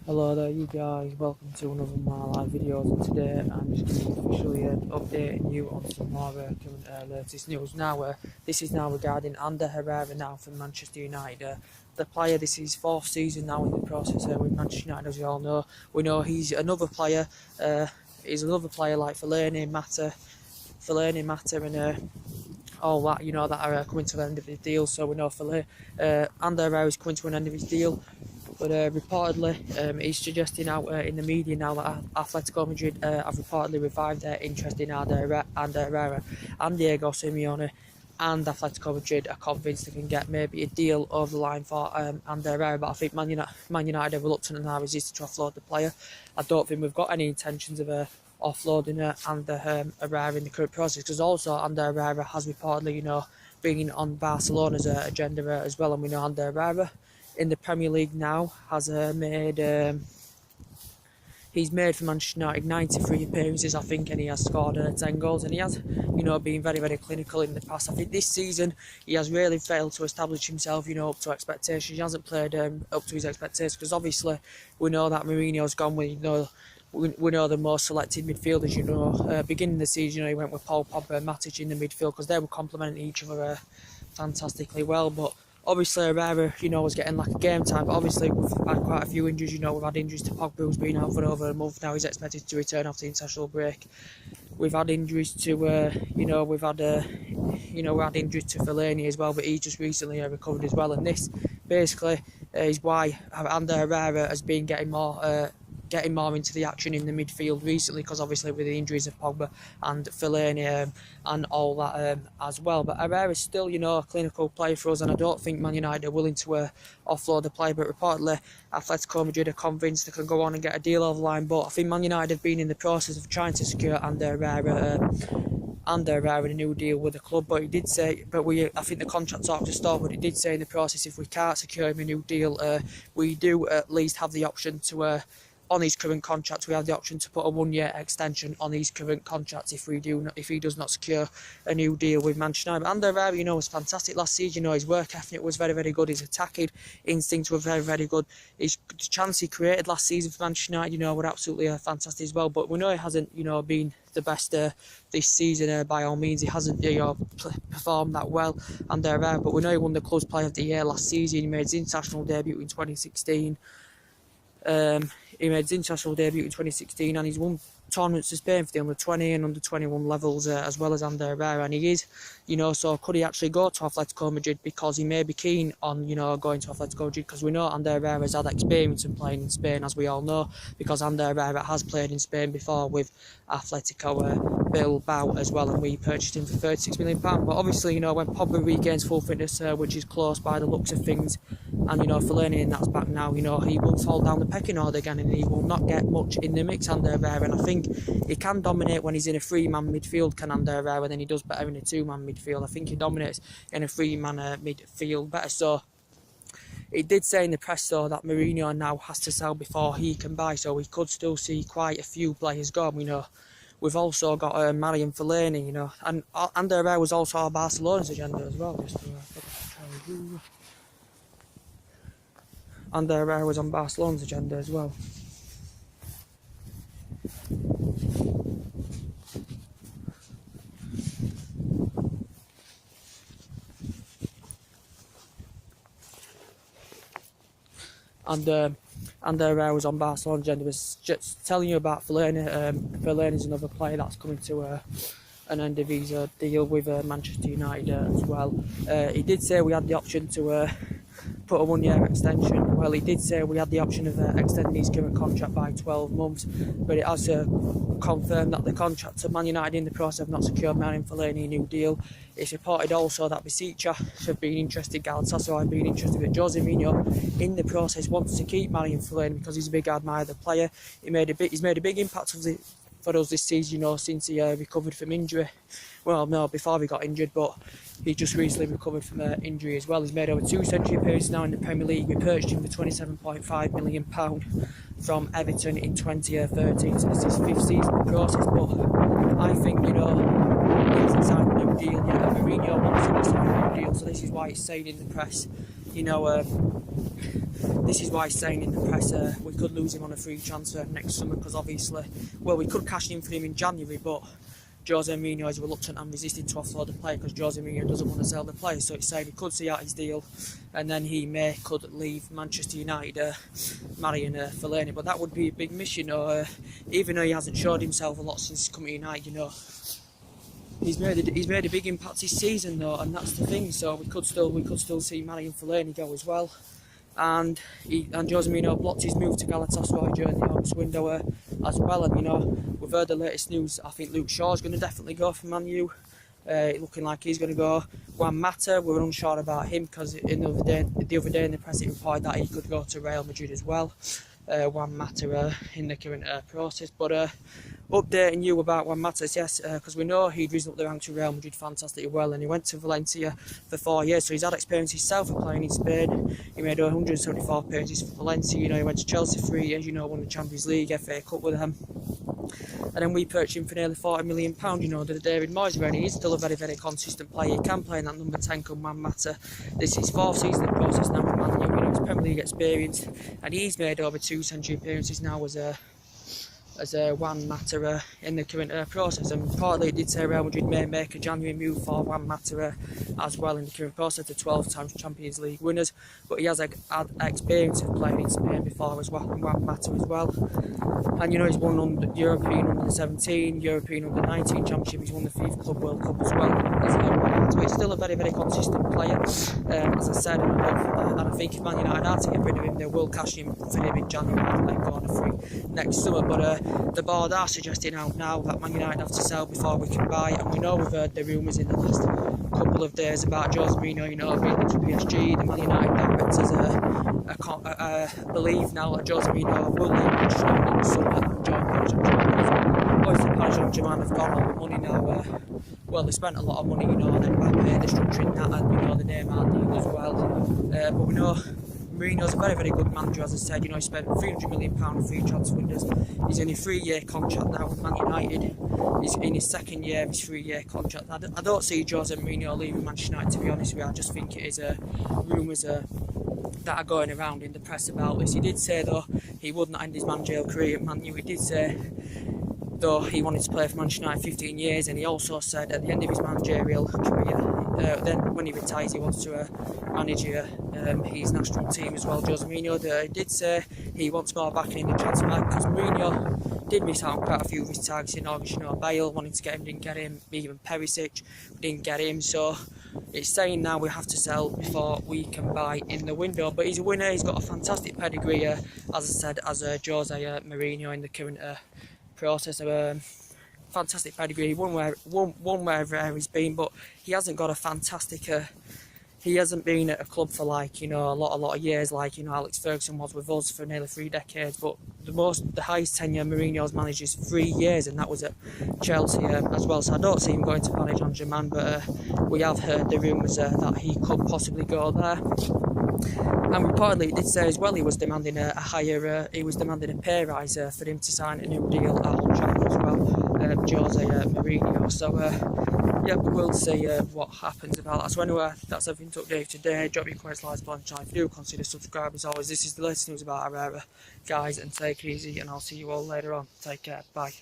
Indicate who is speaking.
Speaker 1: Hello there you guys, welcome to another of my live videos, and today I'm just going to be officially updating you on some more current latest news. Now this is now regarding Herrera now from Manchester United. The player, this is his fourth season now in the process with Manchester United, as we all know. We know he's another player, like Fellaini, Mata and all that, that are coming to the end of his deal. So we know Herrera is coming to an end of his deal. But reportedly, he's suggesting out in the media now that Atletico Madrid have reportedly revived their interest in Herrera and Diego Simeone, and Atletico Madrid are convinced they can get maybe a deal over the line for Herrera. But I think Man United are reluctant and are resistant to offload the player. I don't think we've got any intentions of offloading Herrera in the current process, because also Herrera has reportedly, been on Barcelona's agenda as well, and we know Herrera in the Premier League now has he's made for Manchester United 93 appearances, I think, and he has scored 10 goals, and he has, been very, very clinical in the past. I think this season he has really failed to establish himself, up to expectations. He hasn't played up to his expectations, because obviously we know that Mourinho's gone with, we know the most selected midfielders, beginning of the season, he went with Paul Pogba and Matic in the midfield, because they were complementing each other fantastically well. But obviously Herrera, was getting like a game time, but obviously we've had quite a few injuries. We've had injuries to Pogba, who's been out for over a month now. He's expected to return after the international break. We've had injuries to, we had injuries to Fellaini as well, but he just recently recovered as well. And this basically is why Herrera has been getting more into the action in the midfield recently, because obviously with the injuries of Pogba and Fellaini and all that as well. But Herrera is still, a clinical player for us, and I don't think Man United are willing to offload the player. But reportedly, Atletico Madrid are convinced they can go on and get a deal over the line. But I think Man United have been in the process of trying to secure Herrera a new deal with the club, but he did say, I think the contract talks are stalled, but he did say in the process, if we can't secure him a new deal, we do at least have the option to on his current contract, we have the option to put a 1-year extension on his current contract if he does not secure a new deal with Manchester United. And Herrera, was fantastic last season. His work ethic was very, very good. His attacking instincts were very, very good. His chance he created last season for Manchester United, were absolutely fantastic as well. But we know he hasn't, been the best this season by all means. He hasn't, performed that well. And but we know he won the club's player of the year last season. He made his international debut in 2016. He made his international debut in 2016, and he's won tournaments in Spain for the under-20 and under-21 levels, as well as Herrera. And he is, so could he actually go to Atletico Madrid, because he may be keen on, going to Atletico Madrid, because we know Herrera has had experience in playing in Spain, as we all know, because Herrera has played in Spain before with Atletico Bilbao as well, and we purchased him for £36 million. But obviously, when Pogba regains full fitness, which is close by the looks of things, and Fellaini, and that's back now, he will fall down the pecking order again, and he will not get much in the mix, Herrera. And I think he can dominate when he's in a 3-man midfield, can Herrera, than he does better in a 2-man midfield. I think he dominates in a 3-man midfield better. So it did say in the press, though, that Mourinho now has to sell before he can buy, so we could still see quite a few players go. We've also got Marian Fellaini, and Herrera was also our Barcelona's agenda as well. And Herrera was on Barcelona's agenda as well. And Herrera was on Barcelona's agenda. Was just telling you about Fellaini. Fellaini is another player that's coming to an end of his deal with Manchester United as well. He did say we had the option to put a 1-year extension. Well, he did say we had the option of extending his current contract by 12 months, but it has confirmed that the contract of Man United in the process have not secured Marian Fellaini a new deal. It's reported also that Besiktas have been interested, Galatasaray have been interested, but Jose Mourinho in the process wants to keep Marian Fellaini because he's a big admirer of the player. He's made a big impact for us this season, since he recovered from injury. Well, no, before he got injured, but he just recently recovered from injury as well. He's made over 2 century appearances now in the Premier League. We purchased him for £27.5 million from Everton in 2013, so this is his 5th season in the process. But I think, he hasn't signed a new deal yet, and Mourinho wants him to sign a new deal, so this is why it's saying in the press, this is why he's saying in the press we could lose him on a free transfer next summer, because obviously, well, we could cash in for him in January, but Jose Mourinho is reluctant and resisting to offload the player because Jose Mourinho doesn't want to sell the player. So it's saying he could see out his deal, and then he could leave Manchester United, marrying Fellaini. But that would be a big miss, you know. Even though he hasn't showed himself a lot since he's come to United, you know. He's made a big impact this season though, and that's the thing. So we could still see marrying Fellaini go as well. And Jose Mourinho blocked his move to Galatasaray during the August window as well. And you know, we've heard the latest news. I think Luke Shaw's going to definitely go for Man U. Looking like he's going to go. Juan Mata, we're unsure about him because the other day in the press it reported that he could go to Real Madrid as well. Juan Mata in the current process, but updating you about Juan Mata, yes, because we know he'd risen up the ranks to Real Madrid fantastically well, and he went to Valencia for 4 years, so he's had experience himself of playing in Spain. He made 174 appearances for Valencia, you know, he went to Chelsea 3 years, you know, won the Champions League, FA Cup with them. And then we purchased him for nearly £40 million, you know, the David Moyes era. He's still a very, very consistent player. He can play in that number 10 come Juan Mata. This is his 4th season in the process now with Man U, you know, his Premier League experience, and he's made over 2 century appearances now as Juan Mata in the current process. And partly it did say Real Madrid may make a January move for Juan Mata as well in the current process, the 12 times Champions League winners, but he has had experience of playing in Spain before as well, Juan Mata as well. And you know, he's won European under 17, European under 19 championship, he's won the FIFA Club World Cup as well. So he's still a very, very consistent player, as I said, and I think if Man United are to get rid of him, they will cash him for him in January and then go on a free next summer. But the board are suggesting out now that Man United have to sell before we can buy, and we know we've heard the rumours in the last couple of days about Jose Mourinho, you know, being to PSG. The Man United directors believe now that Jose Mourinho will leave Manchester United in the summer and join Paris Saint-Germain. Obviously, Paris Saint-Germain have got all the money now. Well, they spent a lot of money, you know, on Mbappe, the structuring that, and you know, the Neymar deal as well. But we know Mourinho's a very, very good manager, as I said. You know, he spent £300 million on free transfer windows. He's in a 3-year contract now with Man United. He's in his 2nd year of his 3-year contract. I don't see Jose Mourinho leaving Manchester United, to be honest with you. I just think it is rumours that are going around in the press about this. He did say, though, he wouldn't end his managerial career at Man U. He did say, though, he wanted to play for Manchester United 15 years, and he also said at the end of his managerial career, then when he retires, he wants to manage his national team as well. Jose Mourinho did say he wants more backing in the transfer market, because Mourinho did miss out on quite a few of his targets in August. You know, Bale wanted to get him, didn't get him. Even Perisic didn't get him. So it's saying now we have to sell before we can buy in the window. But he's a winner. He's got a fantastic pedigree, as I said, as Jose Mourinho in the current process of fantastic pedigree. He won wherever he's been, but he hasn't got a fantastic. He hasn't been at a club for, like, you know, a lot of years, like, you know, Alex Ferguson was with us for nearly 3 decades. But the highest tenure Mourinho's managed is 3 years, and that was at Chelsea as well. So I don't see him going to Paris Saint-Germain, but we have heard the rumours that he could possibly go there. And reportedly, it did say as well he was demanding a pay rise for him to sign a new deal at Old Trafford as well, Jose Mourinho. So yeah, we'll see what happens about that. So anyway, that's everything to update today. Drop your comments, likes, below, and channel. If you do, consider subscribing. As always, this is the latest news about Herrera, guys, and take it easy, and I'll see you all later on. Take care, bye.